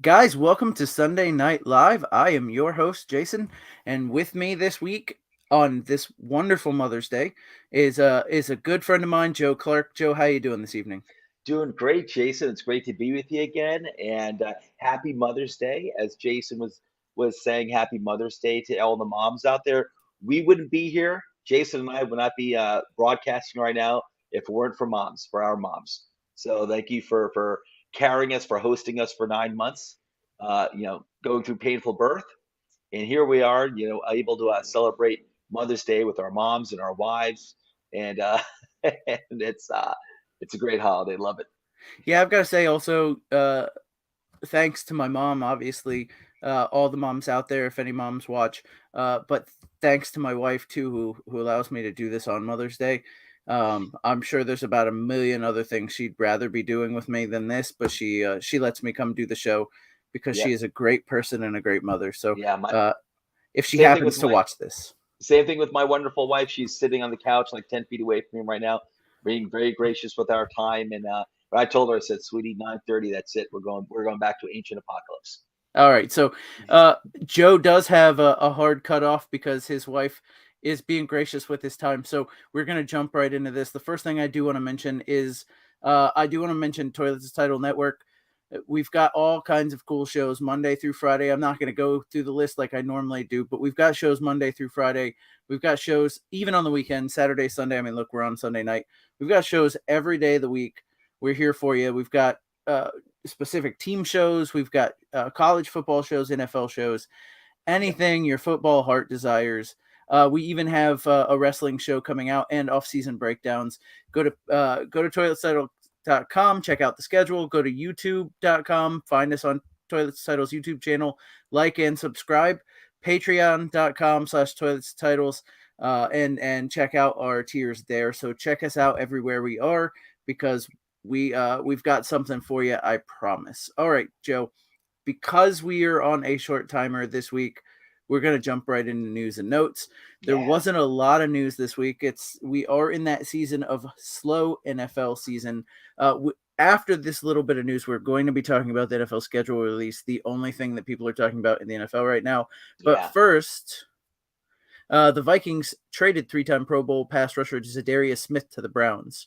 Guys, welcome to Sunday Night Live. I am your host, Jason, and with me this week on this wonderful Mother's Day is a good friend of mine, Joe Clark. Joe, how you doing this evening? Doing great, Jason. It's great to be with you again, and happy Mother's Day. As Jason was saying, happy Mother's Day to all the moms out there. We wouldn't be here. Jason and I would not be broadcasting right now if it weren't for moms, for our moms. So thank you for carrying us, for hosting us for 9 months. Going through painful birth, and here we are. Able to celebrate Mother's Day with our moms and our wives, and and it's a great holiday. Love it. Yeah, I've got to say also, thanks to my mom, obviously, all the moms out there, if any moms watch, but thanks to my wife too, who allows me to do this on Mother's Day. I'm sure there's about a million other things she'd rather be doing with me than this, but she lets me come do the show because Yeah, she is a great person and a great mother. So yeah. My uh, if she same thing happens with to my watch this. same thing with my wonderful wife. She's sitting on the couch like 10 feet away from me right now, being very gracious with our time. And but I told her, I said, "Sweetie, 9:30. That's it. We're going back to ancient apocalypse." All right, so uh, Joe does have a hard cutoff because his wife is being gracious with his time. So we're gonna jump right into this. The first thing I do want to mention is I do want to mention Toilets Title Network. We've got all kinds of cool shows Monday through Friday. I'm not going to go through the list like I normally do, but we've got shows Monday through Friday. We've got shows even on the weekend, Saturday, Sunday. I mean, look, we're on Sunday night. We've got shows every day of the week. We're here for you. We've got specific team shows. We've got college football shows, NFL shows, Yep. anything your football heart desires. We even have a wrestling show coming out and off-season breakdowns. Go to toiletsettle.com, check out the schedule. Go to youtube.com, find us on Toilet Titles YouTube channel, like and subscribe. Patreon.com/toilets titles, and check out our tiers there. So check us out everywhere we are because we've got something for you, I promise. All right, Joe, because we are on a short timer this week, we're going to jump right into news and notes. There Yeah. wasn't a lot of news this week. We are in that season of slow NFL season. After this little bit of news, we're going to be talking about the NFL schedule release, the only thing that people are talking about in the NFL right now. But Yeah. first, the Vikings traded three-time Pro Bowl pass rusher Zadarius Smith to the Browns.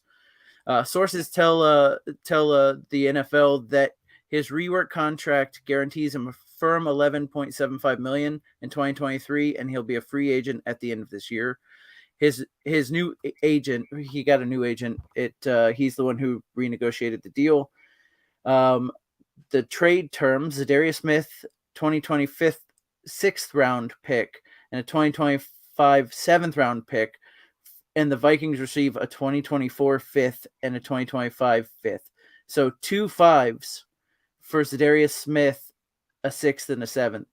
Sources tell the NFL that his rework contract guarantees him a firm 11.75 million in 2023, and he'll be a free agent at the end of this year. His new agent, he got a new agent. He's the one who renegotiated the deal. Um, the trade terms: Zadarius Smith, 2025 sixth round pick, and a 2025 seventh round pick, and the Vikings receive a 2024 fifth and a 2025 fifth. So two fives for Zadarius Smith, a sixth and a seventh.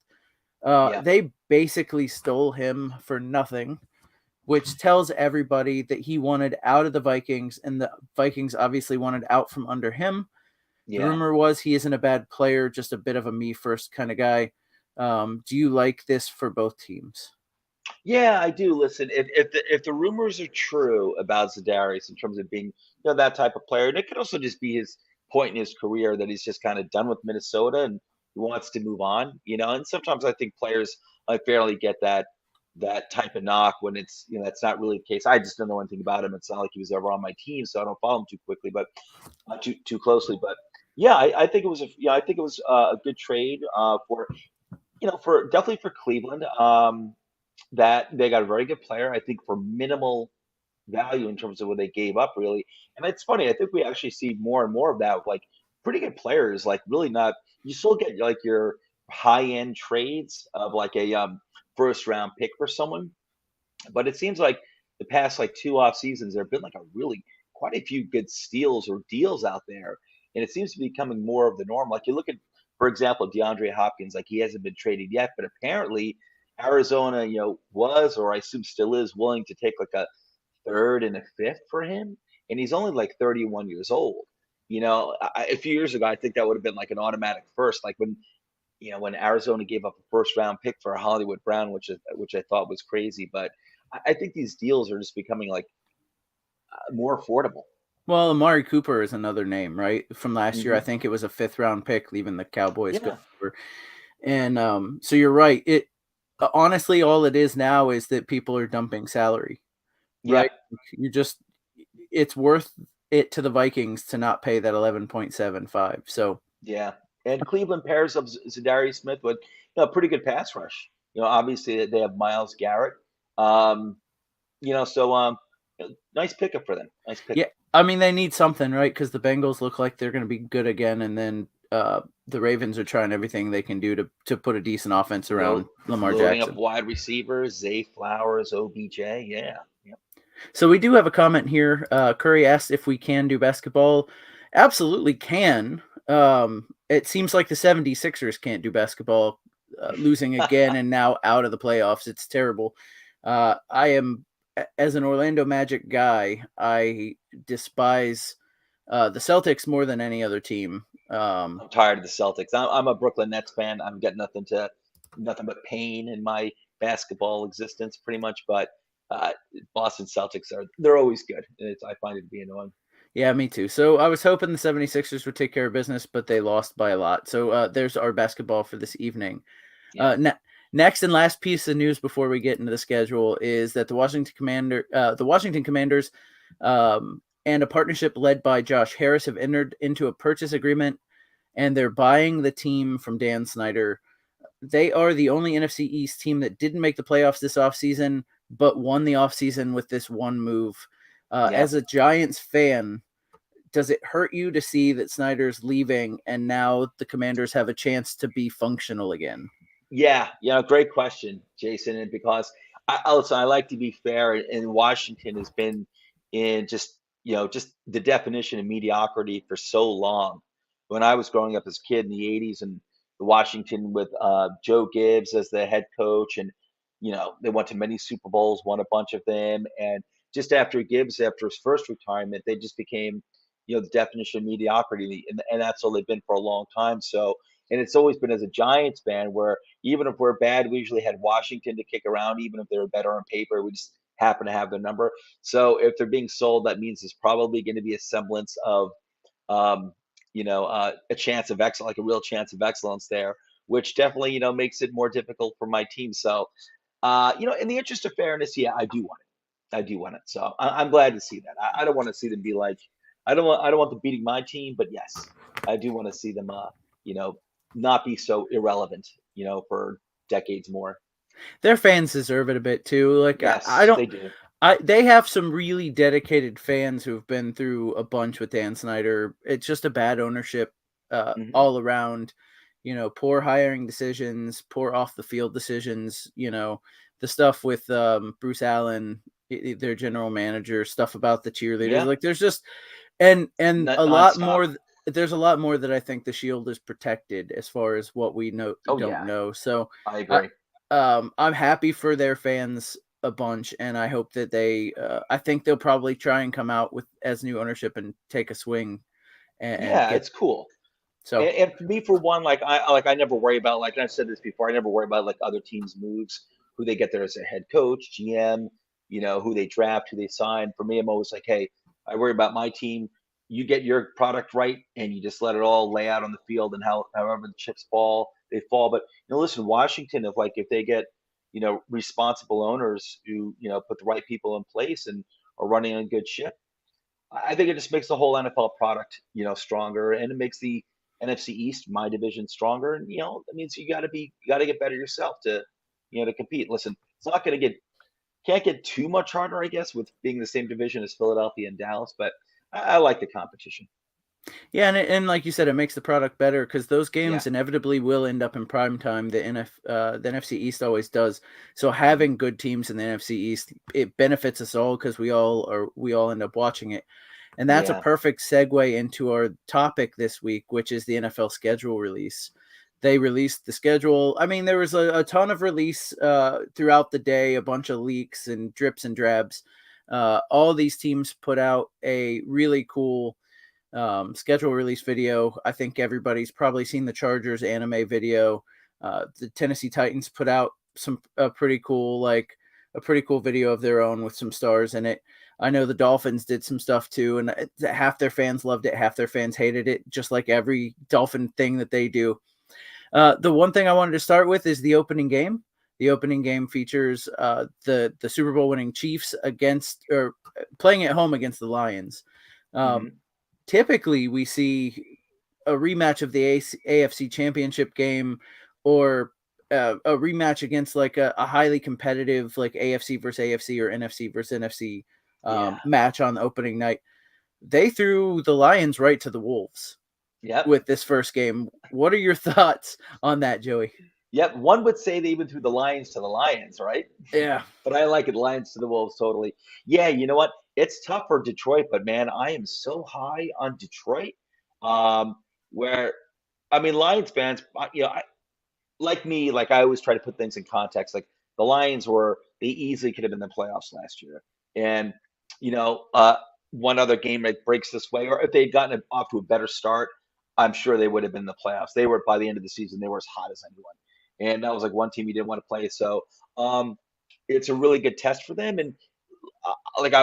Yeah. They basically stole him for nothing, which tells everybody that he wanted out of the Vikings, and the Vikings obviously wanted out from under him. The Yeah. rumor was he isn't a bad player, just a bit of a me first kind of guy. Do you like this for both teams? Yeah, I do. Listen, if the rumors are true about Zadarius in terms of being, that type of player, and it could also just be his point in his career that he's just kind of done with Minnesota and he wants to move on, and sometimes I think players unfairly get that type of knock when that's not really the case. I just don't know anything about him. It's not like he was ever on my team, so I don't follow him too quickly, but too closely. But yeah, I think it was a good trade for definitely for Cleveland. That they got a very good player, I think, for minimal value in terms of what they gave up, really. And it's funny, I think we actually see more and more of that with like pretty good players, like really not. You still get like your high end trades of like a first round pick for someone, but it seems like the past like two off seasons there have been like a really quite a few good steals or deals out there, and it seems to be becoming more of the norm. Like you look at, for example, DeAndre Hopkins, like he hasn't been traded yet, but apparently Arizona, was or I assume still is willing to take like a third and a fifth for him, and he's only like 31 years old. A few years ago, I think that would have been like an automatic first, like when Arizona gave up a first round pick for a Hollywood Brown, which I thought was crazy. But I think these deals are just becoming like more affordable. Well, Amari Cooper is another name, right? From last year, I Hmm. think it was a 5th round pick, leaving the Cowboys go Yeah, over. And so you're right. It honestly, all it is now is that people are dumping salary, yeah, right? You just, it's worth it to the Vikings to not pay that 11.75. So yeah. And Cleveland pairs up Zadarius Smith with a pretty good pass rush. Obviously they have Miles Garrett. Um, so nice pickup for them. Nice yeah, pickup. I mean they need something, right? Because the Bengals look like they're going to be good again, and then the Ravens are trying everything they can do to put a decent offense around Lamar Loading up Jackson. wide receivers, Zay Flowers, OBJ. Yeah, yeah. So we do have a comment here. Curry asked if we can do basketball. Absolutely can. It seems like the 76ers can't do basketball, losing again and now out of the playoffs. It's terrible. I am, as an Orlando Magic guy, I despise the Celtics more than any other team. I'm tired of the Celtics. I'm a Brooklyn Nets fan. I'm getting nothing but pain in my basketball existence, pretty much. But uh, Boston Celtics they're always good. I find it to be annoying. Yeah, me too. So I was hoping the 76ers would take care of business, but they lost by a lot. So there's our basketball for this evening. Yeah, Next and last piece of news before we get into the schedule is that the Washington Commanders, and a partnership led by Josh Harris have entered into a purchase agreement, and they're buying the team from Dan Snyder. They are the only NFC East team that didn't make the playoffs this offseason, but won the offseason with this one move. yeah. As a Giants fan, does it hurt you to see that Snyder's leaving and now the Commanders have a chance to be functional again? Yeah, great question, Jason. And because I like to be fair, and Washington has been in just the definition of mediocrity for so long. When I was growing up as a kid in the '80s, and the Washington with Joe Gibbs as the head coach, and they went to many Super Bowls, won a bunch of them, and just after Gibbs, after his first retirement, they just became the definition of mediocrity, and that's all they've been for a long time. So, and it's always been as a Giants fan where even if we're bad, we usually had Washington to kick around. Even if they were better on paper, we just happen to have their number. So if they're being sold, that means there's probably going to be a semblance of, um, a chance of excellence, like a real chance of excellence there, which definitely makes it more difficult for my team. So, in the interest of fairness, yeah, I do want it. I do want it. So I'm glad to see that. I don't want to see them be like, I don't want them beating my team, but yes, I do want to see them, you know, not be so irrelevant, for decades more. Their fans deserve it a bit too. Like I Yes, don't they do. they have some really dedicated fans who've been through a bunch with Dan Snyder. It's just a bad ownership Hmm. all around. Poor hiring decisions, poor off the field decisions. The stuff with Bruce Allen, their general manager, stuff about the cheerleaders. Yeah, Like there's just and a lot nonstop. more. There's a lot more that I think the Shield is protected as far as what we Oh don't yeah, know. So, I I, agree. I'm happy for their fans a bunch, and I hope that I think they'll probably try and come out with as new ownership and take a swing and Yeah, get it's cool. so. And for me, for one, like I never worry about, like I've said this before, I never worry about like other teams' moves, who they get there as a head coach, GM, who they draft, who they sign. For me, I'm always like, hey, I worry about my team. You get your product right, and you just let it all lay out on the field, and however the chips fall, they fall. But listen, Washington, if they get responsible owners who put the right people in place and are running a good ship, I think it just makes the whole NFL product, stronger, and it makes the NFC East, my division, stronger. And that means you got to get better yourself to compete. Listen, it's not going to can't get too much harder, I guess, with being the same division as Philadelphia and Dallas. But I like the competition. Yeah, and like you said, it makes the product better because those Yeah. games inevitably will end up in prime time. The NFC East always does. So Mhm. having good teams in the NFC East, it benefits us all because we all end up watching it. And that's a Yeah. perfect segue into our topic this week, which is the NFL schedule release. They released the schedule. I mean, there was a ton of release throughout the day, a bunch of leaks and drips and drabs. All these teams put out a really cool schedule release video. I think everybody's probably seen the Chargers anime video. The Tennessee Titans put out a pretty cool video of their own with some stars in it. I know the Dolphins did some stuff too, and half their fans loved it, half their fans hated it, just like every Dolphin thing that they do. The one thing I wanted to start with is the opening game. The opening game features the Super Bowl winning Chiefs against or playing at home against the Lions. Hmm. Typically, we see a rematch of the AFC Championship game or a rematch against like a highly competitive like AFC versus AFC or NFC versus NFC Yeah. match on the opening night. They threw the Lions right to the Wolves Yep. with this first game. What are your thoughts on that, Joey? Yep. One would say they even threw the Lions to the Lions, right? Yeah. But I like it. Lions to the Wolves, totally. Yeah, you know what? It's tough for Detroit, but man, I am so high on Detroit. Um, where I mean, Lions fans, like me, like I always try to put things in context. Like the Lions were, they easily could have been in the playoffs last year, and you know, one other game that breaks this way, or if they'd gotten off to a better start, I'm sure they would have been in the playoffs. They were by the end of the season, they were as hot as anyone, and that was like one team you didn't want to play. So, it's a really good test for them, and like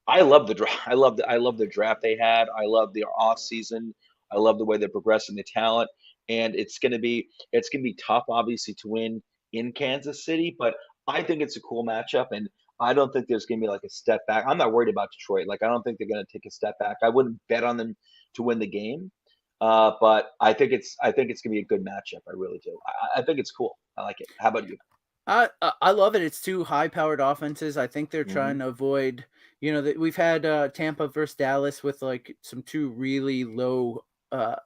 I love the draft. I love the draft they had. I love their off season. I love the way they're progressing the talent, and it's gonna be tough, obviously, to win in Kansas City. But I think it's a cool matchup, and I don't think there's gonna be like a step back. I'm not worried about Detroit. Like I don't think they're gonna take a step back. I wouldn't bet on them to win the game, but I think it's gonna be a good matchup. I really do. I think it's cool. I like it. How about you? I love it. It's two high powered offenses. I think they're Hmm. trying to avoid, that we've had Tampa versus Dallas with like some two really low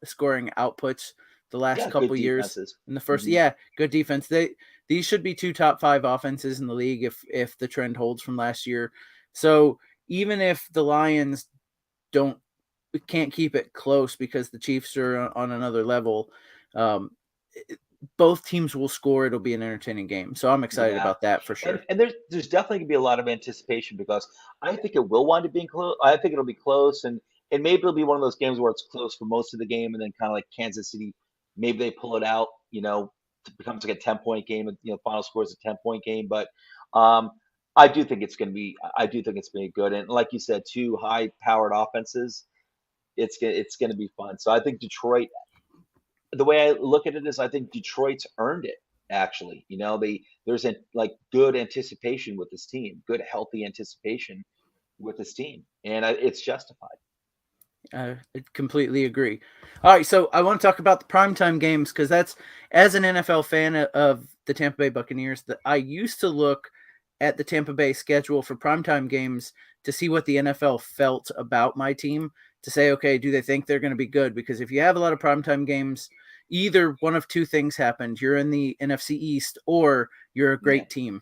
scoring outputs the last Yeah, good couple years. defenses. In the first, Hmm. yeah, good defense. These should be two top five offenses in the league if the trend holds from last year. So even if the Lions don't can't keep it close because the Chiefs are on another level, um, both teams will score. It'll be an entertaining game. So I'm excited Yeah. about that for sure. And there's definitely gonna be a lot of anticipation because I think it will wind up being close. I think it'll be close, and maybe it'll be one of those games where it's close for most of the game, and then kind of like Kansas City, maybe they pull it out. It becomes like a 10-point game, and final score is a 10-point game. But um, I do think it's gonna be. I do think it's gonna be good, and like you said, two high-powered offenses. It's gonna be fun. So I think Detroit, the way I look at it is I think Detroit's earned it. Actually, there's like good anticipation with this team, good healthy anticipation with this team, and it's justified. I completely agree. All right, so I want to talk about the primetime games because that's as an NFL fan of the Tampa Bay Buccaneers that I used to look at the Tampa Bay schedule for primetime games to see what the NFL felt about my team to say, okay, do they think they're going to be good? Because if you have a lot of primetime games, either one of two things happened: you're in the NFC East or you're a Yeah. great team.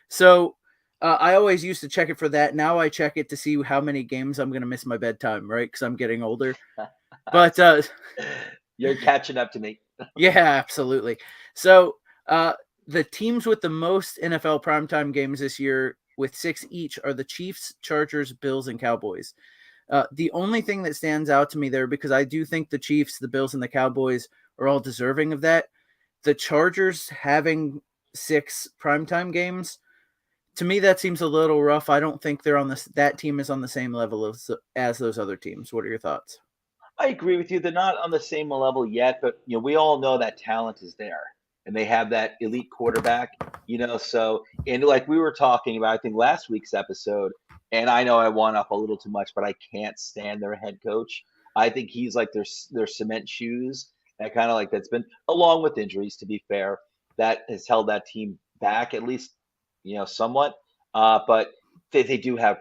So I always used to check it for that. Now I check it to see how many games I'm going to miss my bedtime, right? Because I'm getting older. But You're catching up to me. yeah, absolutely. So uh, the teams with the most NFL primetime games this year, with six each, are the Chiefs, Chargers, Bills, and Cowboys. The only thing that stands out to me there, because I do think the Chiefs, the Bills, and the Cowboys are all deserving of that. The Chargers having six primetime games, to me that seems a little rough. I don't think they're on this. That team is on the same level as those other teams. What are your thoughts? I agree with you. They're not on the same level yet, but we all know that talent is there, and they have that elite quarterback. So and like we were talking about, I think last week's episode, and I know I went up a little too much, but I can't stand their head coach. I think he's like their cement shoes, that kind of like that's been along with injuries, to be fair, that has held that team back at least, somewhat. But they do have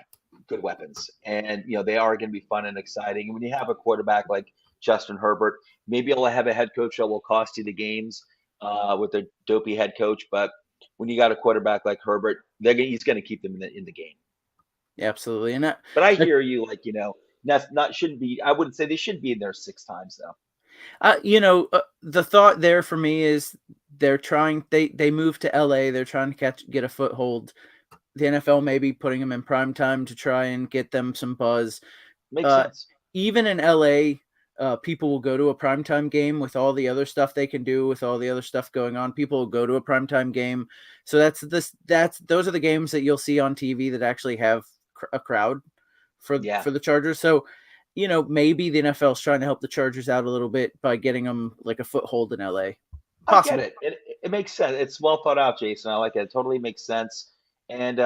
good weapons, and they are going to be fun and exciting. And when you have a quarterback like Justin Herbert, maybe you'll have a head coach that will cost you the games with their dopey head coach, but when you got a quarterback like Herbert, he's going to keep them in the game. Absolutely, and But I hear you, like that's not shouldn't be. I wouldn't say they should be in there 6 times though. the thought there for me is they're trying. They moved to LA. They're trying to get a foothold. The NFL may be putting them in prime time to try and get them some buzz. Makes Uh, sense. Even in LA, people will go to a primetime game with all the other stuff they can do, with all the other stuff going on. People will go to a primetime game. So those are the games that you'll see on TV that actually have a crowd for Yeah, the Chargers. So, maybe the NFL is trying to help the Chargers out a little bit by getting them like a foothold in LA. I get Possible. it. It makes sense. It's well thought out, Jason. I like it. It totally makes sense. And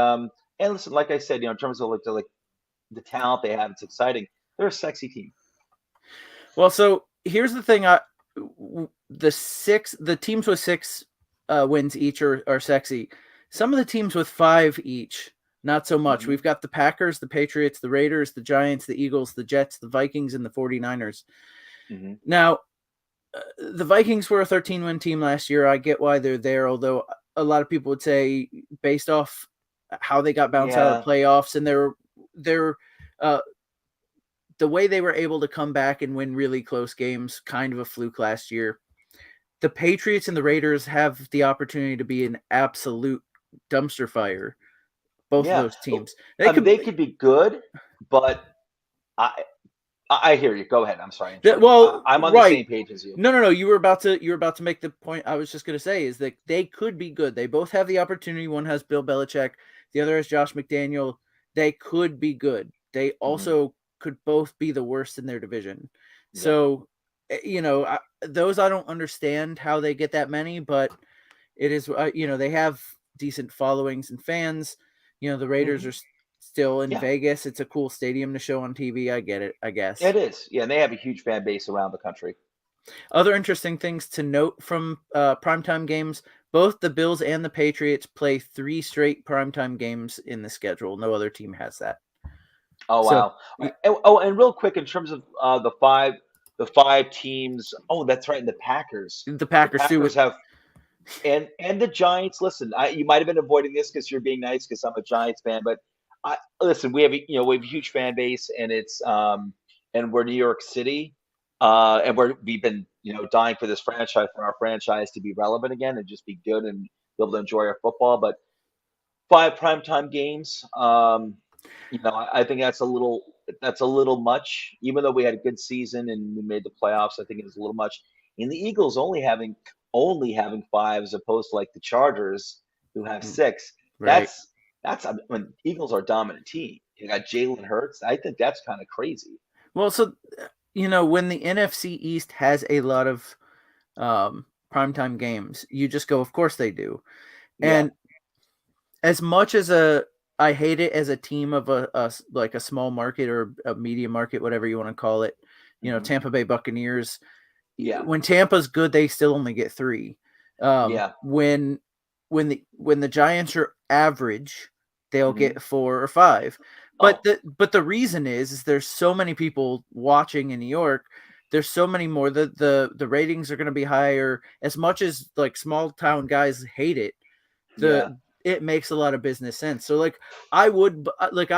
listen, like I said, in terms of like the talent they have, it's exciting. They're a sexy team. Well, so here's the thing. The teams with 6 wins each are sexy. Some of the teams with 5 each, not so much. Hmm. We've got the Packers, the Patriots, the Raiders, the Giants, the Eagles, the Jets, the Vikings, and the 49ers. Hmm. Now, the Vikings were a 13-win team last year. I get why they're there, although a lot of people would say, based off how they got bounced out of Yeah, the playoffs and their the way they were able to come back and win really close games, kind of a fluke last year. The Patriots and the Raiders have the opportunity to be an absolute dumpster fire. Both of yeah. those teams. They I mean, could. they could be good, but I I hear you. Go ahead. I'm sorry, I interrupted you. Well, I'm on the right. same page as you. No. You were about to make the point I was just going to say is that they could be good. They both have the opportunity. One has Bill Belichick. The other has Josh McDaniel. They could be good. They Hmm. also could both be the worst in their division. Yeah. So, those I don't understand how they get that many, but it is, they have decent followings and fans. The Raiders Hmm. are still in Yeah, Vegas. It's a cool stadium to show on TV. I get it, I guess. it is. Yeah, and they have a huge fan base around the country. Other interesting things to note from primetime games: both the Bills and the Patriots play 3 straight primetime games in the schedule. No other team has that. Oh So wow. And real quick, in terms of the five teams. Oh, that's right. And the Packers. the The Packers too. Packers have and the Giants. Listen, you might have been avoiding this because you're being nice because I'm a Giants fan, but listen, we have a huge fan base, and and we're New York City, and we've been dying for this franchise for our franchise to be relevant again and just be good and be able to enjoy our football. But 5 primetime games. I think that's a little much. Even though we had a good season and we made the playoffs, I think it was a little much. And the Eagles only having 5 as opposed to like the Chargers who have 6. Right. That's I mean, Eagles are a dominant team. You got Jalen Hurts. I think that's kind of crazy. Well, so when the NFC East has a lot of primetime games, you just go, of course they do. Yeah. And as much as I hate it as a team of like a small market or a medium market, whatever you want to call it. Hmm. Tampa Bay Buccaneers. Yeah. When Tampa's good, they still only get 3. Yeah. When the Giants are average, they'll Hmm. get 4 or 5. But Oh, the reason is there's so many people watching in New York. There's so many more. The ratings are going to be higher. As much as like small town guys hate it, yeah. it makes a lot of business sense. So like I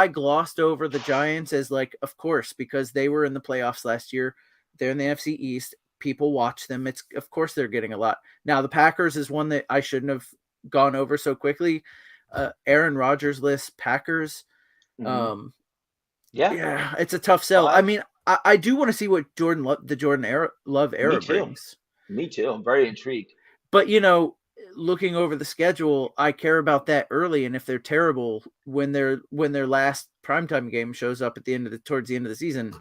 glossed over the Giants as like, of course, because they were in the playoffs last year. They're in the NFC East. People watch them. It's of course they're getting a lot. Now the Packers is one that I shouldn't have gone over so quickly. Aaron Rodgers list Packers. Hmm. Um, Yeah. yeah, it's a tough sell. I 5. mean, I do want to see what the Love Me era too. brings. Me too. I'm very intrigued. But looking over the schedule, I care about that early. And if they're terrible when their last primetime game shows up towards the end of the season,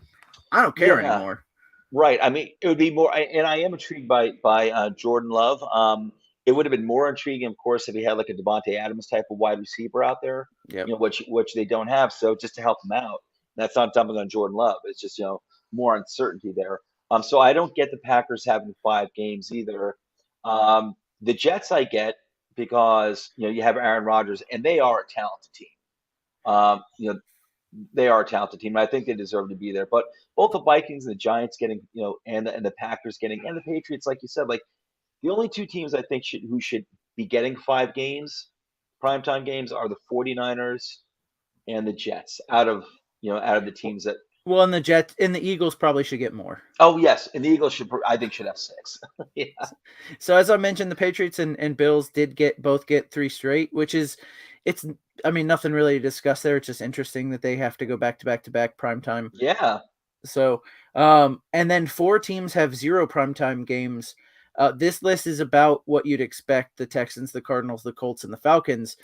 I don't care Yeah. anymore. Right. I mean, it would be more, and I am intrigued by Jordan Love. It would have been more intriguing, of course, if he had like a Devontae Adams type of wide receiver out there, Yep. which they don't have. So just to help him out, that's not dumping on Jordan Love. It's just more uncertainty there. So I don't get the Packers having 5 games either. The Jets I get because you have Aaron Rodgers, and they are a talented team. Um, you know, they are a talented team. And I think they deserve to be there. But both the Vikings and the Giants getting, and the Packers getting, and the Patriots, like you said, like the only 2 teams I think who should be getting 5 games, primetime games, are the 49ers and the Jets out of the teams that. Well, and the Jets and the Eagles probably should get more. Oh yes, and the Eagles I think should have 6. Yeah. So as I mentioned, the Patriots and Bills did both get 3 straight, which is it's I mean nothing really to discuss there. It's just interesting that they have to go back to back to back primetime. Yeah. So and then 4 teams have 0 primetime games. This list is about what you'd expect: the Texans, the Cardinals, the Colts, and the Falcons.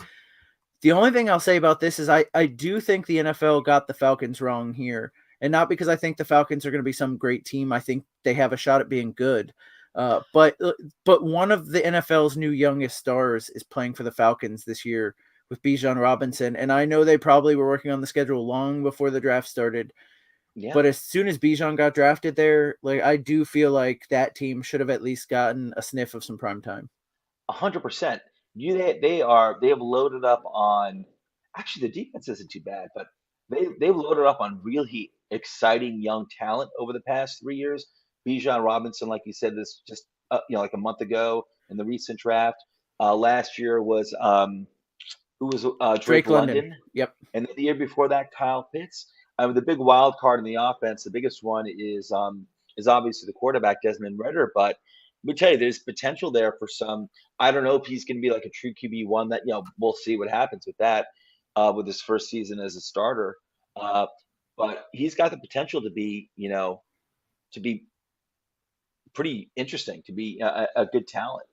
The only thing I'll say about this is I do think the NFL got the Falcons wrong here. And not because I think the Falcons are going to be some great team. I think they have a shot at being good. But one of the NFL's new youngest stars is playing for the Falcons this year with Bijan Robinson. And I know they probably were working on the schedule long before the draft started. Yeah. But as soon as Bijan got drafted there, like I do feel like that team should have at least gotten a sniff of some prime time. 100%. They have loaded up on. Actually, the defense isn't too bad, but they've loaded up on really exciting young talent over the past 3 years. Bijan Robinson, like you said, this just like a month ago in the recent draft. Last year was who was Drake Drake London. London, Yep. and then the year before that, Kyle Pitts. The big wild card in the offense, the biggest one is obviously the quarterback Desmond Ritter. But let me tell you, there's potential there for some. I don't know if he's going to be like a true QB1. That we'll see what happens with that with his first season as a starter. Uh, but he's got the potential to be to be pretty interesting, to be a good talent.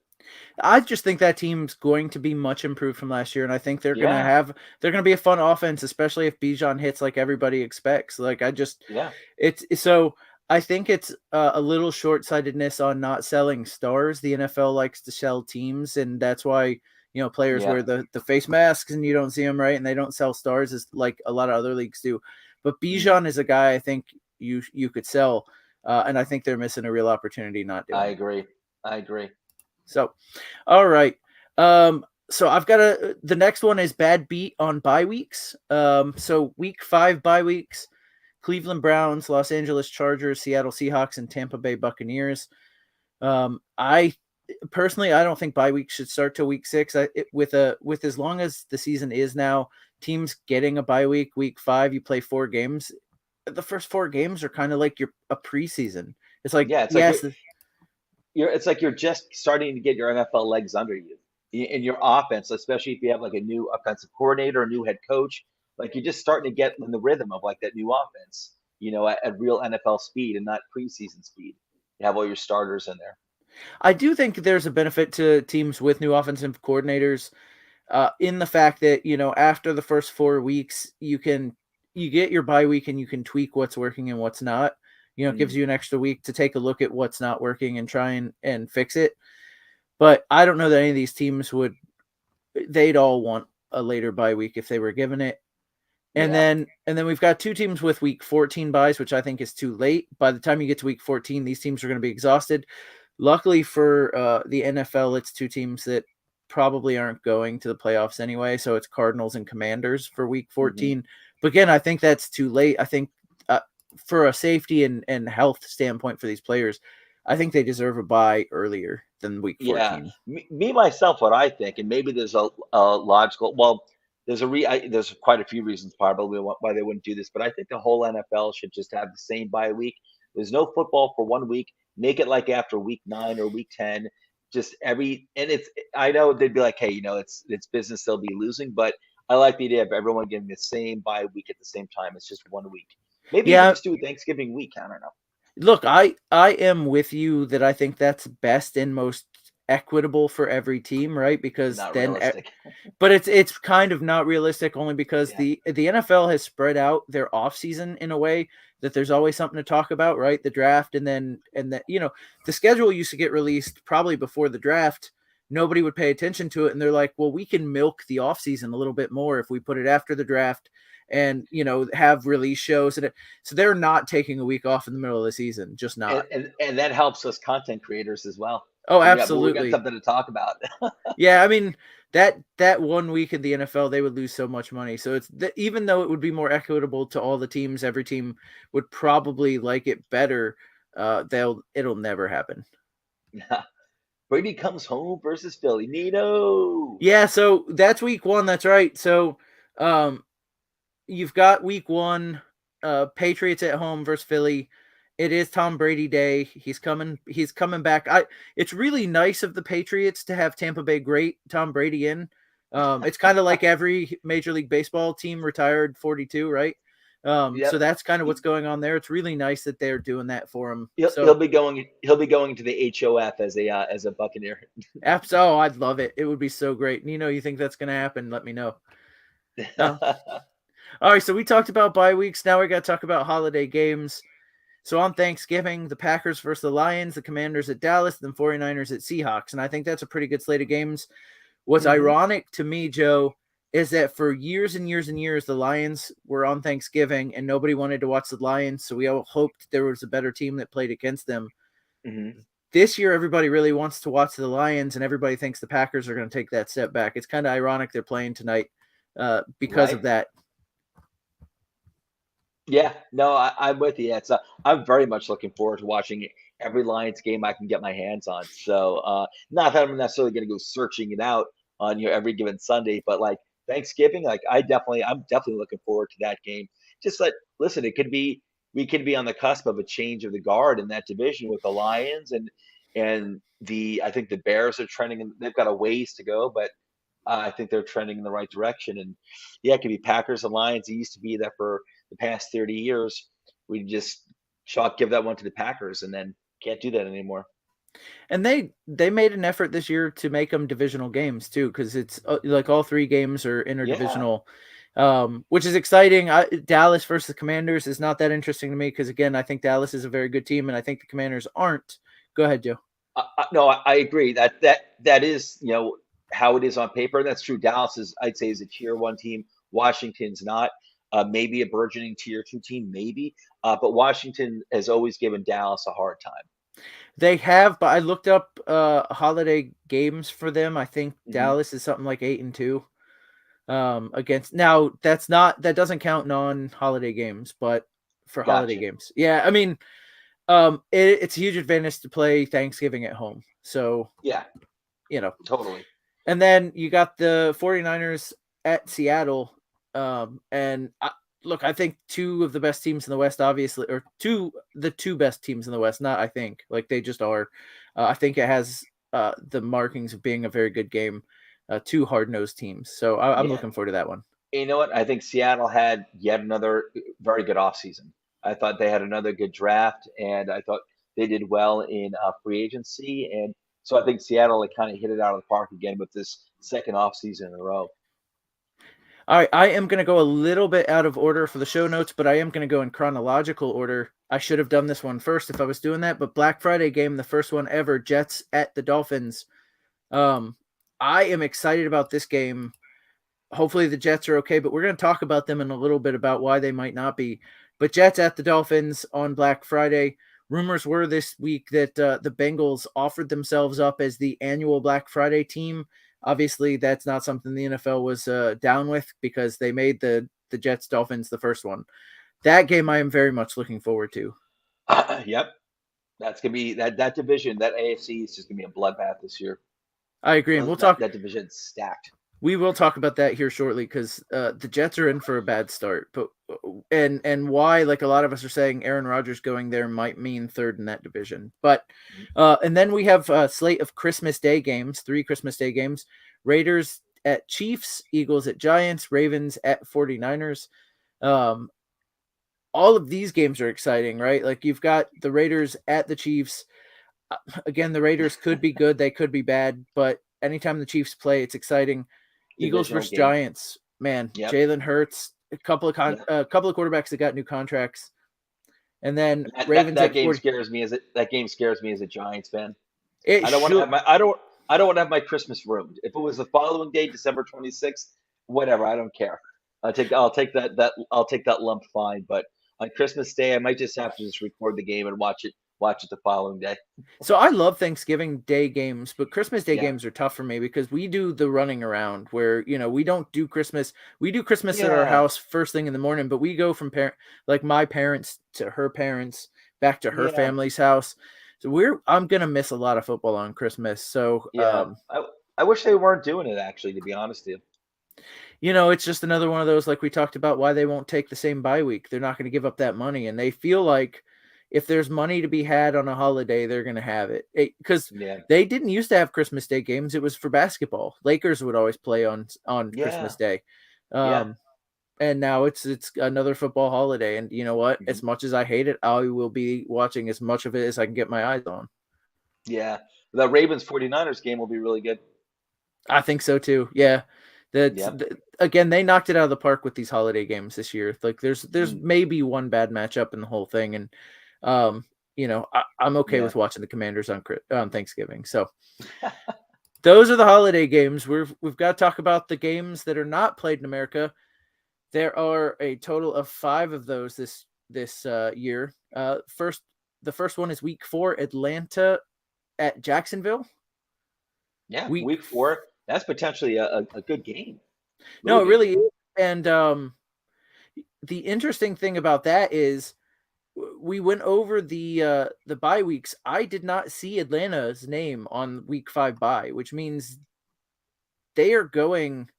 I just think that team's going to be much improved from last year, and I think Yeah, they're gonna be a fun offense, especially if Bijan hits like everybody expects. Like yeah, it's so I think it's a little short sightedness on not selling stars. The NFL likes to sell teams, and that's why players yeah. wear the face masks and you don't see them, right, and they don't sell stars as like a lot of other leagues do. But Mm, Bijan is a guy I think you could sell, and I think they're missing a real opportunity not I doing it. agree. I agree. So, all right. So I've got the next one is bad beat on bye weeks. So week 5 bye weeks, Cleveland Browns, Los Angeles Chargers, Seattle Seahawks, and Tampa Bay Buccaneers. I personally, I don't think bye week should start till week 6. With as long as the season is now, teams getting a bye week 5, you play 4 games. The first 4 games are kind of like a preseason. It's like, Yeah, it's like yes, you're just starting to get your NFL legs under you in your offense, especially if you have like a new offensive coordinator, a new head coach. Like you're just starting to get in the rhythm of like that new offense, at real NFL speed and not preseason speed. You have all your starters in there. I do think there's a benefit to teams with new offensive coordinators, in the fact that after the first 4 weeks, you get your bye week and you can tweak what's working and what's not. It gives Mm, you an extra week to take a look at what's not working and try and fix it. But I don't know that any of these teams would. They'd all want a later bye week if they were given it. And yeah. then we've got 2 teams with week 14 buys, which I think is too late. By the time you get to week 14, these teams are going to be exhausted. Luckily for the NFL, it's 2 teams that probably aren't going to the playoffs anyway. So it's Cardinals and Commanders for week Hmm. 14. But again, I think that's too late. I think for a safety and health standpoint for these players, I think they deserve a bye earlier than week Yeah, 14. me myself, what I think, and maybe there's a logical. Well, there's quite a few reasons probably why they wouldn't do this, but I think the whole NFL should just have the same bye week. There's no football for one week. Make it like after week 9 or week 10. Just and it's. I know they'd be like, hey, it's business. They'll be losing, but I like the idea of everyone getting the same bye week at the same time. It's just one week. Maybe even Yeah, just do Thanksgiving week. I don't know. look, I am with you that I think that's best and most equitable for every team, right? Because Not then realistic. but it's kind of not realistic only because Yeah. the NFL has spread out their offseason in a way that there's always something to talk about, right? The draft and the schedule used to get released probably before the draft. Nobody would pay attention to it and they're like, "Well, we can milk the offseason a little bit more if we put it after the draft and have release shows so they're not taking a week off in the middle of the season, just and, not." and and that helps us content creators as well. Oh, We got absolutely. something to talk about. Yeah, I mean that 1 week in the NFL, they would lose so much money. So even though it would be more equitable to all the teams, every team would probably like it better. It'll never happen. Brady comes home versus Philly. Nino. Yeah, so that's week 1. That's right. So, um, you've got week 1, Patriots at home versus Philly. It is Tom Brady day. He's coming. He's coming back. It's really nice of the Patriots to have Tampa Bay great Tom Brady in. It's kind of like every Major League Baseball team retired 42, right? So Yep. that's kind of what's going on there. It's really nice that they're doing that for him. He'll So, be going. He'll be going to the HOF as a Buccaneer. I'd love it. It would be so great. You think that's going to happen? Let me know. No. All right, so we talked about bye weeks. Now we got to talk about holiday games. So on Thanksgiving, the Packers versus the Lions, the Commanders at Dallas, then 49ers at Seahawks. And I think that's a pretty good slate of games. What's Hmm. ironic to me, Joe, is that for years and years and years, the Lions were on Thanksgiving and nobody wanted to watch the Lions. So we all hoped there was a better team that played against them. Hmm. This year, everybody really wants to watch the Lions and everybody thinks the Packers are going to take that step back. It's kind of ironic they're playing tonight because Right. of that. Yeah, no, I'm with you. It's I'm very much looking forward to watching every Lions game I can get my hands on. So, not that I'm necessarily going to go searching it out on every given Sunday, but like Thanksgiving, like I'm definitely looking forward to that game. Just like, listen, it could be we could be on the cusp of a change of the guard in that division with the Lions and the I think the Bears are trending. They've got a ways to go, but I think they're trending in the right direction. And yeah, it could be Packers and Lions. It used to be that for the past 30 years, we just chalk give that one to the Packers, and then can't do that anymore. And they made an effort this year to make them divisional games too, because it's like all three games are Yeah. interdivisional, which is exciting. Dallas versus the Commanders is not that interesting to me because again, I think Dallas is a very good team, and I think the Commanders aren't. Go ahead, Joe. No, I agree that is how it is on paper. That's true. Dallas is I'd say is a tier one team. Washington's not. Maybe a burgeoning tier two team, maybe. But Washington has always given Dallas a hard time. They have, but I looked up holiday games for them. I think Hmm. Dallas is something like 8-2. Against now that doesn't count non-holiday games, but for holiday Gotcha. games, yeah. I mean, it's a huge advantage to play Thanksgiving at home. So, Yeah, you know, totally. and then you got the 49ers at Seattle. And look, I think two of the best teams in the West, obviously, or the two best teams in the West, not I think, like they just are. I think it has the markings of being a very good game, two hard-nosed teams. So I'm Yeah. looking forward to that one. You know what? I think Seattle had yet another very good offseason. I thought they had another good draft, and I thought they did well in free agency. And so I think Seattle like, kind of hit it out of the park again with this second offseason in a row. All right, I am going to go a little bit out of order for the show notes, but I am going to go in chronological order. I should have done this one first if I was doing that, but Black Friday game, the first one ever, Jets at the Dolphins. Um, I am excited about this game. Hopefully the Jets are okay, but we're going to talk about them in a little bit about why they might not be. But Jets at the Dolphins on Black Friday. Rumors were this week that the Bengals offered themselves up as the annual Black Friday team. Obviously, that's not something the NFL was down with because they made the Jets Dolphins the first one. That game I am very much looking forward to. Yep, that's gonna be that division. That AFC is just gonna be a bloodbath this year. I agree, and That division's stacked. we will talk about that here shortly because the Jets are in for a bad start. But and why, like a lot of us are saying, Aaron Rodgers going there might mean third in that division. But and then we have a slate of Christmas Day games, 3 Christmas Day games: Raiders at Chiefs, Eagles at Giants, Ravens at 49ers. Um, all of these games are exciting, right? Like you've got the Raiders at the Chiefs. Again, the Raiders could be good, they could be bad, but anytime the Chiefs play, it's exciting. Eagles Divisional versus game. Giants, man, Yep. Jalen Hurts, Yep. a couple of quarterbacks that got new contracts, and then And Ravens that at game 40. scares me that game scares me as a Giants fan. It I don't want to should, have my I don't want to have my Christmas ruined. If it was the following day, December 26th, whatever, I don't care. I'll take that lump fine. But on Christmas Day, I might just have to just record the game and watch it the following day. so I love Thanksgiving Day games, but Christmas Day Yeah. games are tough for me because we do the running around where we don't do Christmas. We do Christmas at our Yeah. house first thing in the morning, but we go from like my parents to her parents back to her Yeah. family's house. So I'm gonna miss a lot of football on Christmas. So Yeah. I wish they weren't doing it actually, to be honest with you. it's just another one of those, like we talked about, why they won't take the same bye week. They're not going to give up that money, and they feel like if there's money to be had on a holiday, they're going to have it. Because Yeah. they didn't used to have Christmas Day games. It was for basketball. Lakers would always play on Yeah. Christmas Day, Yeah. um, and now it's another football holiday. And you know what? Mhm. As much as I hate it, I will be watching as much of it as I can get my eyes on. Yeah. The Ravens 49ers game will be really good. I think so too. Yeah. Yep. Again, they knocked it out of the park with these holiday games this year. Like there's Mm. maybe one bad matchup in the whole thing, and um, I'm okay Yeah. with watching the Commanders on Thanksgiving. So those are the holiday games. We've got to talk about the games that are not played in America. There are a total of 5 of those this year. The first one is Week 4, Atlanta at Jacksonville. Yeah. Week Week 4. That's potentially a good game. No, Really it good really game. is. And the interesting thing about that is we went over the bye weeks. I did not see Atlanta's name on Week 5 bye, which means they are going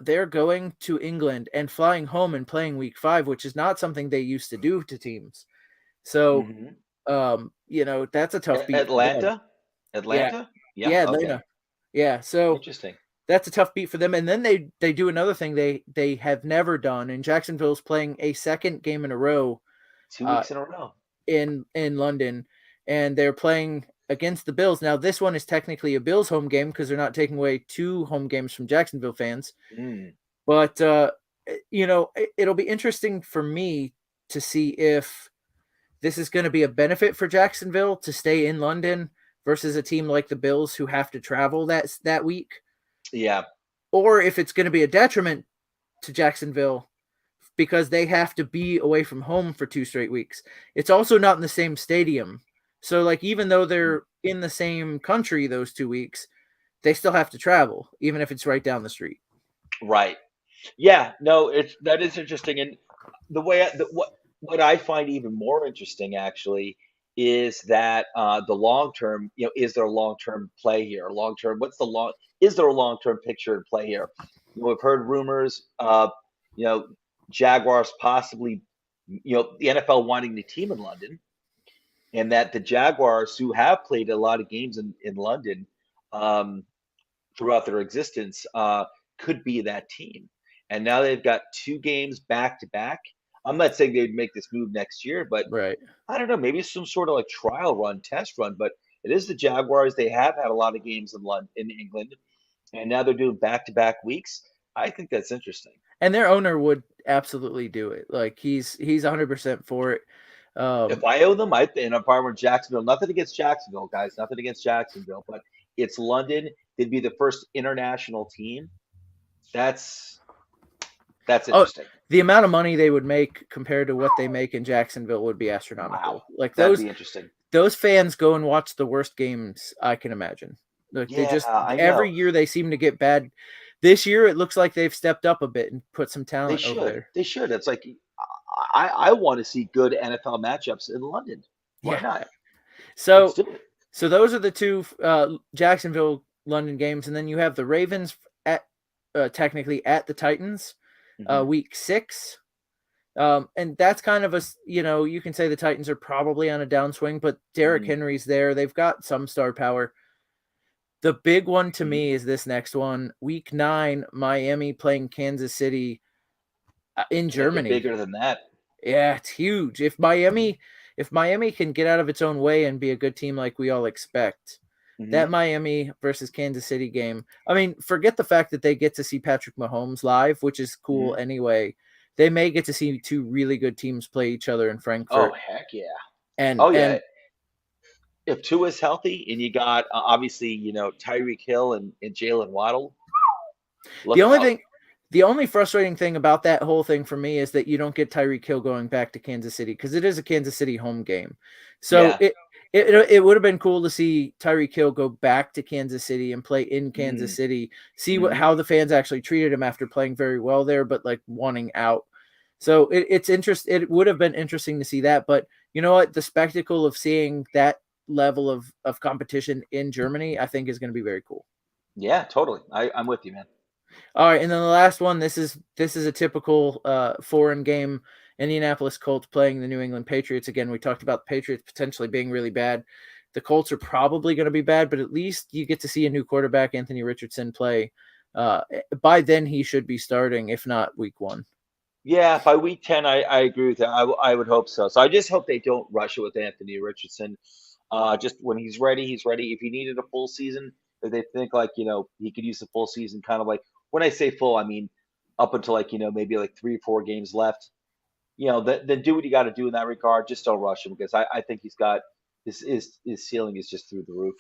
they're going to England and flying home and playing Week 5, which is not something they used to do to teams. So, Hmm. that's a tough beat for them. Atlanta. Yeah, Atlanta. Yeah. yeah, Okay. Atlanta. Yeah, so Interesting. that's a tough beat for them. And then they do another thing they have never done. And Jacksonville's playing a second game in a row, Two uh, weeks in a row. in London, and they're playing against the Bills. Now this one is technically a Bills home game because they're not taking away 2 home games from Jacksonville fans. Mm. But it'll be interesting for me to see if this is going to be a benefit for Jacksonville to stay in London versus a team like the Bills who have to travel that week, Yeah. or if it's going to be a detriment to Jacksonville because they have to be away from home for 2 straight weeks. It's also not in the same stadium. So like even though Mm. they're in the same country those 2 weeks, they still have to travel even if it's right down the street. Right. Yeah. No, that is interesting. And the way what I find even more interesting actually is that the long term, is there a long term play here? Long term, what's the long? Is there a long term picture in play here? We've heard rumors of, you know, Jaguars possibly, the NFL wanting the team in London, and that the Jaguars, who have played a lot of games in London, um, throughout their existence, could be that team. And now they've got 2 games back to back. I'm not saying they'd make this move next year, but Right. I don't know, maybe some sort of like trial run, test run. But it is the Jaguars. They have had a lot of games in London, in England, and now they're doing back to back weeks. I think that's interesting. And their owner would absolutely do it. Like he's 100% for it. If Um, I owe them, and if I were Jacksonville, nothing against Jacksonville, guys, nothing against Jacksonville, but it's London. They'd be the first international team. That's that's oh, interesting. the amount of money they would make compared to what they make in Jacksonville would be Wow, astronomical. Like that'd be interesting. those fans go and watch the worst games I can imagine. Like they Yeah, just I every know. year they seem to get bad. This year it looks like they've stepped up a bit and put some They talent over should. there. They should. It's like I want to see good NFL matchups in London. Why Yeah. not? Let's So do it. so those are the 2 Jacksonville London games, and then you have the Ravens at technically at the Titans, Hmm. week 6. And that's kind of you can say the Titans are probably on a downswing, but Derrick Hmm. Henry's there. They've got some star power. The big one to Hmm. me is this next one, week 9, Miami playing Kansas City in Can it get Germany. bigger than that? Yeah, it's huge. If Miami can get out of its own way and be a good team like we all expect, that Hmm. Miami versus Kansas City game. I mean, forget the fact that they get to see Patrick Mahomes live, which is cool Hmm. anyway. They may get to see 2 really good teams play each other in Oh Frankfurt. heck yeah. And Oh yeah. and If Tua's healthy and you got obviously Tyreek Hill and Jalen Waddle, the look only out. thing the only frustrating thing about that whole thing for me is that you don't get Tyreek Hill going back to Kansas City because it is a Kansas City home game. So Yeah. it would have been cool to see Tyreek Hill go back to Kansas City and play in Kansas Mm. City, see Hmm. how the fans actually treated him after playing very well there, but like wanting out. So it would have been interesting to see that, but you know what? The spectacle of seeing that level of competition in Germany, I think is going to be very cool. Yeah, totally. I'm with you, man. All right, and then the last one. This is a typical foreign game. Indianapolis Colts playing the New England Patriots. Again, we talked about the Patriots potentially being really bad. The Colts are probably going to be bad, but at least you get to see a new quarterback, Anthony Richardson, play. By then, he should be starting, if not week 1. Yeah, by week 10, I agree with that. I would hope so. So I just hope they don't rush it with Anthony Richardson. Just when he's ready, he's ready. If he needed a full season, if they think like, he could use a full season, kind of like when I say full, I mean up until like maybe like 3 or 4 games left. Then do what you got to do in that regard. Just don't rush him because I think he's got his ceiling is just through the roof.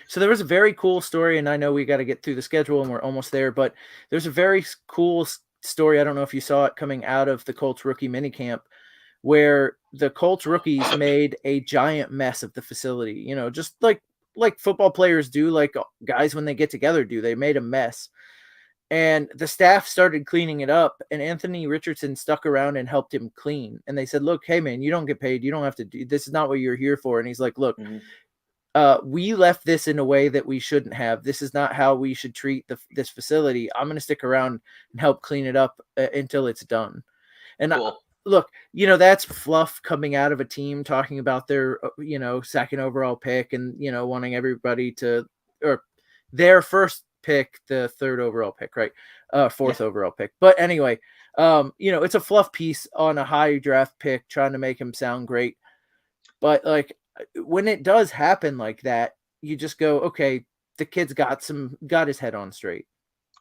So there was a very cool story, and I know we got to get through the schedule and we're almost there, but there's a very cool story. I don't know if you saw it coming out of the Colts rookie minicamp where the Colts rookies made a giant mess of the facility, just like football players do, like guys when they get together do. They made a mess. And the staff started cleaning it up, and Anthony Richardson stuck around and helped him clean. And they said, "Look, hey man, you don't get paid. You don't have to do this. Is not what you're here for." And he's like, "Look, Hmm. we left this in a way that we shouldn't have. This is not how we should treat this facility. I'm going to stick around and help clean it up until it's done." And Cool. look, that's fluff coming out of a team talking about their, second overall pick and, wanting everybody to, or their first pick, the third overall pick, right? Yeah. Fourth overall pick. But anyway, it's a fluff piece on a high draft pick trying to make him sound great. But like when it does happen like that, you just go, okay, the kid's got his head on straight.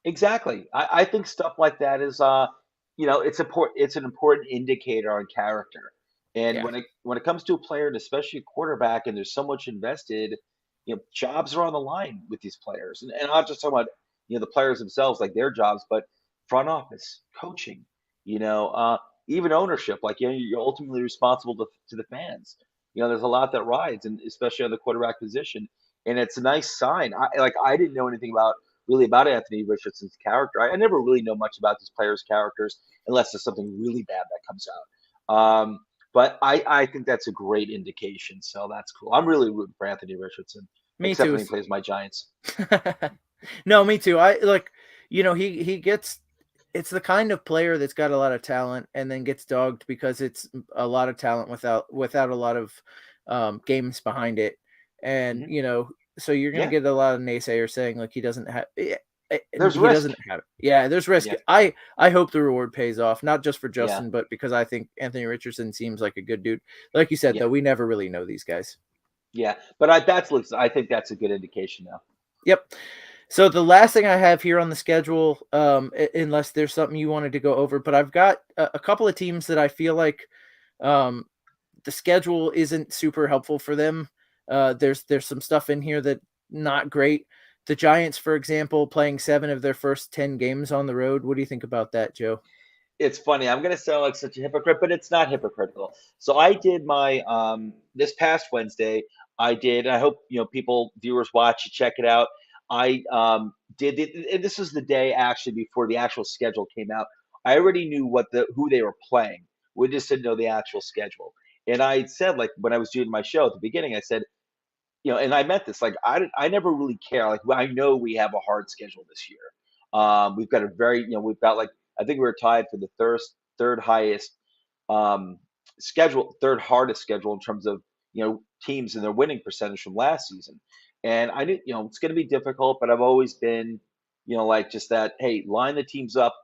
Exactly. I think stuff like that is it's important. It's an important indicator on character. And Yeah. when it comes to a player and especially a quarterback, and there's so much invested, jobs are on the line with these players. And I'm not just talking about the players themselves, like their jobs, but front office, coaching, you know, uh, even ownership. Like you're ultimately responsible to the fans. There's a lot that rides, and especially on the quarterback position. And it's a nice sign. I didn't know anything really about Anthony Richardson's character. I never really know much about these players' characters unless there's something really bad that comes out. But I think that's a great indication. So that's cool. I'm really rooting for Anthony Richardson, Me except too. when he plays my Giants. No, me too. I like, he gets, it's the kind of player that's got a lot of talent and then gets dogged because it's a lot of talent without a lot of games behind it. And, Hmm. so you're going to Yeah, get a lot of naysayers saying like he doesn't have there's he risk. doesn't have it. Yeah, there's risk. Yeah, I hope the reward pays off, not just for yeah, Justin, but because I think Anthony Richardson seems like a good dude. Like you said yeah, though, we never really know these guys. yeah. But I think that's a good indication now. Yep. So the last thing I have here on the schedule, unless there's something you wanted to go over, but I've got a couple of teams that I feel like um, the schedule isn't super helpful for them. There's some stuff in here that not great. The Giants, for example, playing 7 of their first 10 games on the road. What do you think about that, Joe? It's funny. I'm gonna sound like such a hypocrite, but it's not hypocritical. So I did my this past Wednesday. I did. I hope people viewers watch, check it out. I did it, and this was the day actually before the actual schedule came out. I already knew who they were playing. We just didn't know the actual schedule. And I said, like when I was doing my show at the beginning, I said, and I meant this. Like I never really care. Like I know we have a hard schedule this year. We've got a very, we've got like I think we were tied for the third highest third hardest schedule in terms of teams and their winning percentage from last season. And I knew it's going to be difficult, but I've always been like just that. Hey, line the teams up,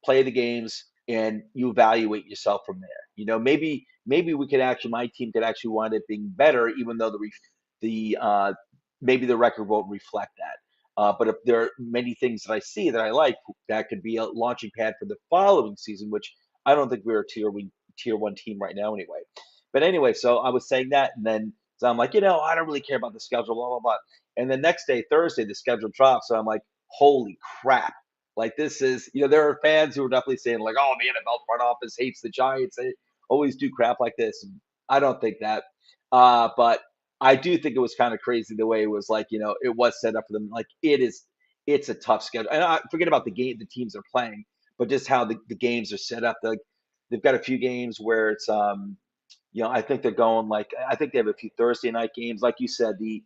play the games, and you evaluate yourself from there. Maybe we could actually my team could actually wind up being better, even though the maybe the record won't reflect that. But if there are many things that I see that I like, that could be a launching pad for the following season, which I don't think we're a tier one team right now anyway. But anyway, so I was saying that, and then so I'm like, I don't really care about the schedule, blah blah blah. And the next day, Thursday, the schedule drops, so I'm like, holy crap! Like this is, there are fans who are definitely saying like, oh, the NFL front office hates the Giants. They always do crap like this. And I don't think that. But I do think it was kind of crazy the way it was like, it was set up for them. Like it's a tough schedule. And I forget about the teams are playing, but just how the games are set up. Like they've got a few games where it's, I think they're going like, I think they have a few Thursday night games. Like you said, the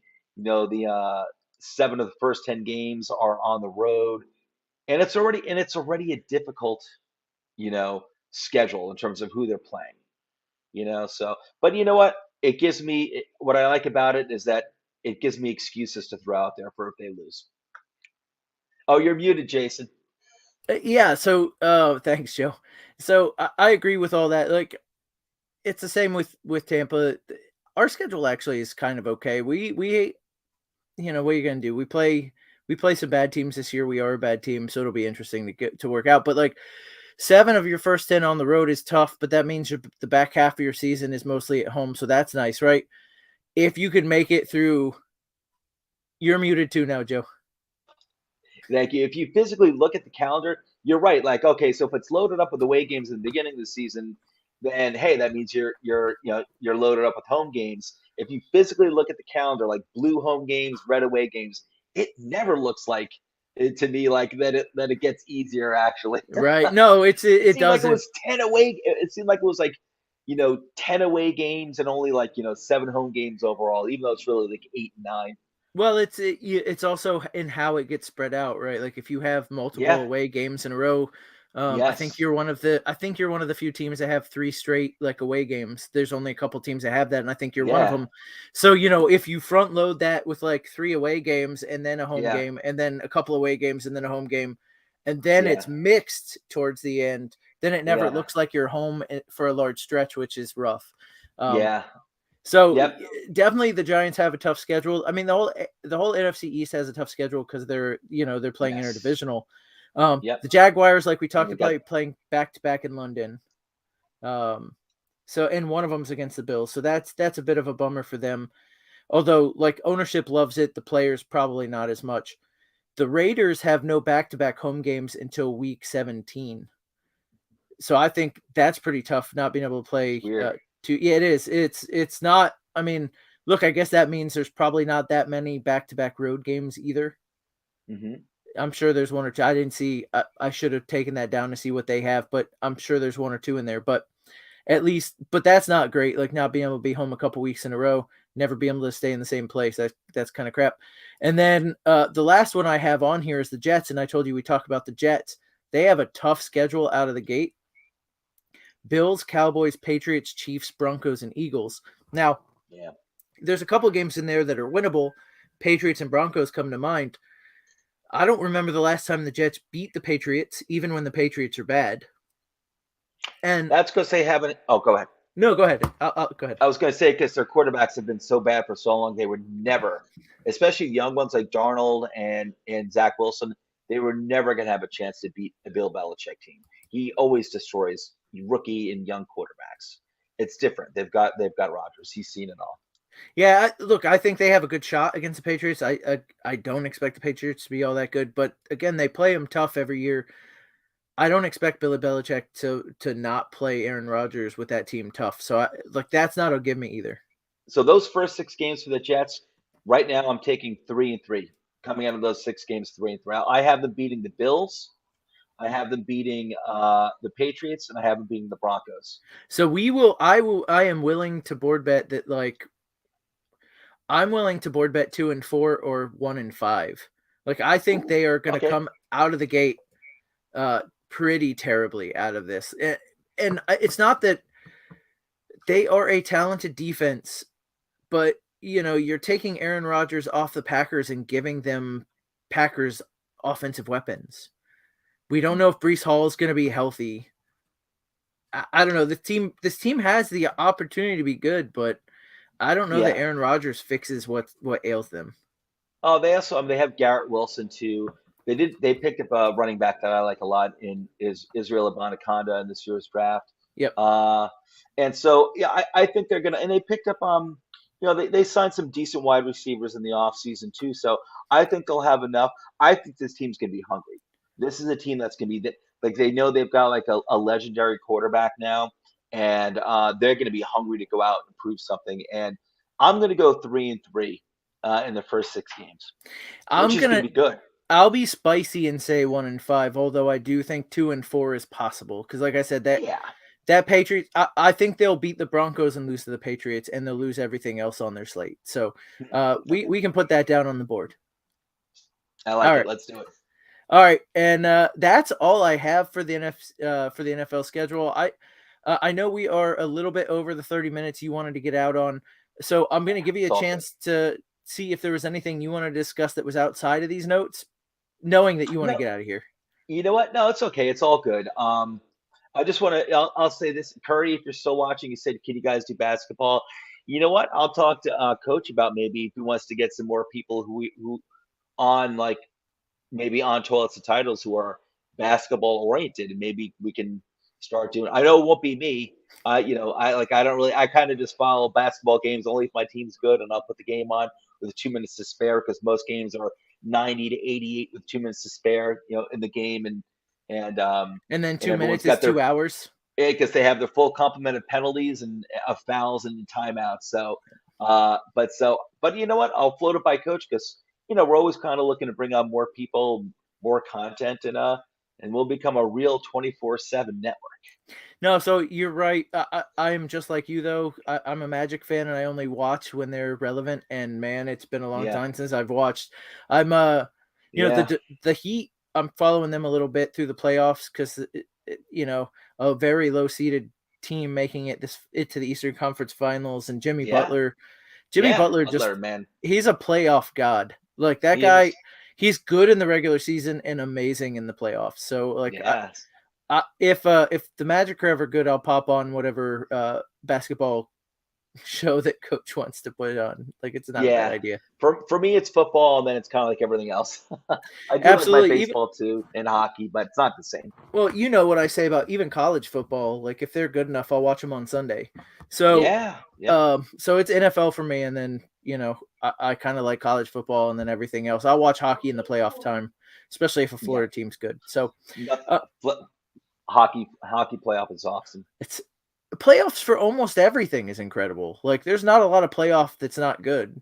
7 of the first 10 games are on the road, and it's already a difficult, you know, schedule in terms of who they're playing. So but you know what? What I like about it is that it gives me excuses to throw out there for if they lose. Oh, you're muted, Jason. Yeah. So, thanks, Joe. So I agree with all that. Like, it's the same with Tampa. Our schedule actually is kind of okay. We what are you gonna do? We play We play some bad teams this year. We are a bad team, so it'll be interesting to get to work out. But like 7 of your first 10 on the road is tough, but that means the back half of your season is mostly at home, so that's nice, right? If you could make it through, you're muted too now, Joe. Like if you physically look at the calendar, you're right. Like, okay, so if it's loaded up with away games in the beginning of the season, then hey, that means you're loaded up with home games. If you physically look at the calendar, like blue home games, red away games, it never looks like to me like that it gets easier actually. Right? No, It it seemed like it doesn't. was 10 away. It seemed like it was like 10 away games and only like 7 home games overall, even though it's really like 8 and 9. Well, it's also in how it gets spread out, right? Like if you have multiple Yeah. away games in a row, Yes. I think you're one of the few teams that have 3 straight like away games. There's only a couple teams that have that, and I think you're one of Yeah. them. So if you front load that with like 3 away games and then a home Yeah. game, and then a couple away games and then a home game, and then Yeah. it's mixed towards the end, then it never Yeah. looks like you're home for a large stretch, which is rough. Um, Yeah. so Yep. definitely the Giants have a tough schedule. I mean, the whole NFC East has a tough schedule because they're playing Yes. interdivisional. Yep. The Jaguars, like we And talked we got about, playing back to back in London. Um, and one of them's against the Bills, so that's a bit of a bummer for them. Although like ownership loves it, the players probably not as much. The Raiders have no back to back home games until week 17. So I think that's pretty tough not being able to play weird. yeah, it is. It's not, I mean, look, I guess that means there's probably not that many back-to-back road games either. Hmm. I'm sure there's one or two. I didn't see I should have taken that down to see what they have, but I'm sure there's one or two in there. But at least but that's not great. Like not being able to be home a couple weeks in a row, never be able to stay in the same place. That's kind of crap. And then the last one I have on here is the Jets, and I told you we talk about the Jets. They have a tough schedule out of the gate. Bills, Cowboys, Patriots, Chiefs, Broncos, and Eagles. Now, Yeah. there's a couple games in there that are winnable. Patriots and Broncos come to mind. I don't remember the last time the Jets beat the Patriots, even when the Patriots are bad. And That's because they haven't. Oh, go ahead. no, go ahead. Go ahead. I was going to say because their quarterbacks have been so bad for so long, they were never, especially young ones like Darnold and Zach Wilson, they were never going to have a chance to beat the Bill Belichick team. He always destroys rookie and young quarterbacks. It's different. They've got Rodgers. He's seen it all. Yeah, look, I think they have a good shot against the Patriots. I don't expect the Patriots to be all that good, but again, they play them tough every year. I don't expect Billy Belichick to not play Aaron Rodgers with that team tough. So that's not a give me either. So those first 6 games for the Jets, right now I'm taking 3-3. Coming out of those 6 games, 3-3. I have them beating the Bills. I have them beating the Patriots, and I have them beating the Broncos. So I am willing to board bet that I'm willing to board bet 2-4 or 1-5. Like I think Ooh, they are going to okay. come out of the gate pretty terribly out of this. And it's not that they are a talented defense, but you're taking Aaron Rodgers off the Packers and giving them Packers offensive weapons. We don't know if Breece Hall is going to be healthy. I don't know. This team has the opportunity to be good, but I don't know that Yeah. Aaron Rodgers fixes what ails them. Oh, they also they have Garrett Wilson too. They picked up a running back that I like a lot in is Israel Abanikanda in this year's draft. Yep. Uh, and so yeah, I think they're gonna and they picked up they signed some decent wide receivers in the offseason too. So I think they'll have enough. I think this team's gonna be hungry. This is a team that's gonna be that like they know they've got like a legendary quarterback now, and they're gonna be hungry to go out and prove something. And I'm gonna go 3-3 in the first 6 games, which I'm is going gonna to be good. I'll be spicy and say 1-5, although I do think 2-4 is possible. Because like I said, Yeah. that Patriots, I think they'll beat the Broncos and lose to the Patriots, and they'll lose everything else on their slate. So Okay. we can put that down on the board. I All like it. right. Let's do it. All right, and that's all I have for the for the NFL schedule. I know we are a little bit over the 30 minutes you wanted to get out on, so I'm going to give you a It's all good. chance to see if there was anything you want to discuss that was outside of these notes, knowing that you want to No, get out of here. you know what? No, it's okay. It's all good. I just want to. I'll say this, Curry. If you're still watching, you said, "Can you guys do basketball?" You know what? I'll talk to Coach about maybe if he wants to get some more people who on like maybe on toilets and titles who are basketball oriented, and maybe we can start doing. I know it won't be me. I don't really. I kind of just follow basketball games only if my team's good, and I'll put the game on with 2 minutes to spare because most games are 90 to 88 with 2 minutes to spare, in the game, and And then and 2 minutes everyone's is got their 2 hours. because they have their full complement of penalties and of fouls and timeouts. But you know what? I'll float it by coach because we're always kind of looking to bring on more people, more content, and we'll become a real 24/7 network. No, so you're right. I am just like you though. I'm a Magic fan and I only watch when they're relevant. And man, it's been a long Yeah, time since I've watched. I'm yeah, the Heat. I'm following them a little bit through the playoffs because a very low seeded team making it to the Eastern Conference Finals, and Jimmy yeah, Butler. Jimmy yeah. Butler Butler, just man, he's a playoff god. Like that he is. guy, he's good in the regular season and amazing in the playoffs. So like Yes, if the Magic are ever good, I'll pop on whatever basketball show that coach wants to put on. Like it's not a bad yeah. idea. For me, it's football, and then it's kind of like everything else. I do like my Absolutely. Even baseball too and hockey, but it's not the same. well, you know what I say about even college football. Like if they're good enough, I'll watch them on Sunday. So Yeah, yeah, so it's NFL for me, and then I kind of like college football, and then everything else. I'll watch hockey in the playoff time, especially if a yeah. Florida team's good. So Nothing. uh, Hockey playoff is awesome. it's playoffs for almost everything is incredible. Like there's not a lot of playoff that's not good.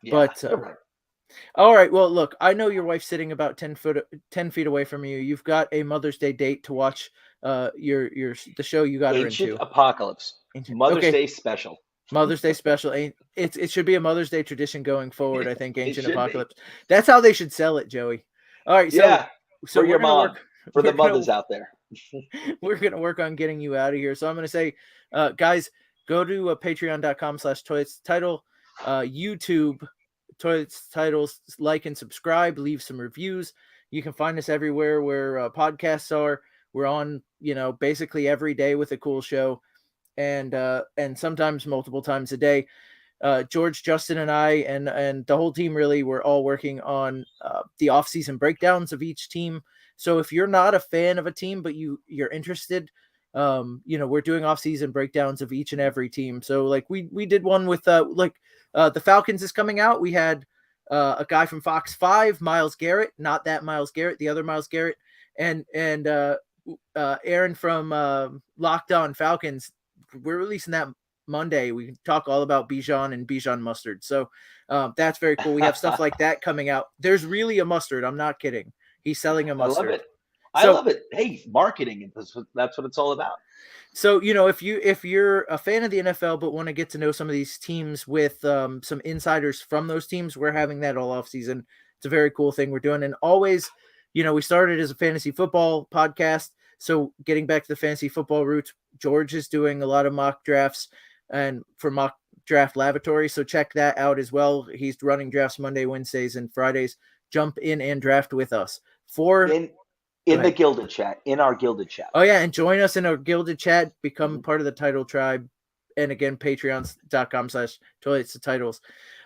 Yeah, But you're right. all right, well, look, I know your wife's sitting about 10 feet away from you. You've got a Mother's Day date to watch. The show you got her Ancient into. Apocalypse, Mother's Okay, Day special. Mother's Day special. It should be a Mother's Day tradition going forward. I think It Ancient should be. Apocalypse. That's how they should sell it, Joey. All right, Yeah, so for we're your gonna mom, work. for the We're gonna mothers out there. we're gonna work on getting you out of here. So I'm gonna say, guys, go to patreon.com/toys title, YouTube toys titles, like and subscribe, leave some reviews. You can find us everywhere where podcasts are. We're on, basically every day with a cool show, and sometimes multiple times a day. George, Justin, and I, and the whole team really, we're all working on the off-season breakdowns of each team. So if you're not a fan of a team but you're interested, we're doing off-season breakdowns of each and every team. So like we did one with the Falcons is coming out. We had a guy from Fox 5, Miles Garrett, not that Miles Garrett, the other Miles Garrett, and Aaron from Locked On Falcons. We're releasing that Monday. We can talk all about Bijan and Bijan mustard. So that's very cool. We have stuff like that coming out. There's really a mustard. I'm not kidding. He's selling a I love mustard. it. I So love it. Hey, marketing. That's what it's all about. So if you're a fan of the NFL but want to get to know some of these teams with some insiders from those teams, we're having that all off season. It's a very cool thing we're doing, and always, we started as a fantasy football podcast. So getting back to the fantasy football roots, George is doing a lot of mock drafts and for mock draft lavatory. So check that out as well. He's running drafts Monday, Wednesdays, and Fridays. Jump in and draft with us. In Go in the ahead. gilded chat, in our gilded chat. Oh yeah, and join us in our gilded chat, become Mhm. part of the title tribe. And again, patreon.com/toilets to titles.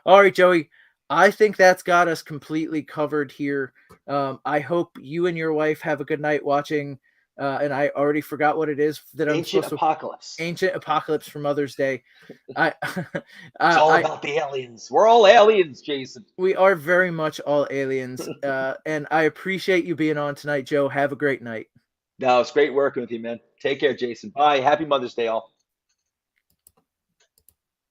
All right, Joey. I think that's got us completely covered here. I hope you and your wife have a good night watching. And I already forgot what it is that I'm Ancient supposed to. Apocalypse. Ancient Apocalypse for Mother's Day. I, It's all I, about the aliens. We're all aliens, Jason. we are very much all aliens. And I appreciate you being on tonight, Joe. Have a great night. No, it's great working with you, man. Take care, Jason. Bye. Happy Mother's Day, all.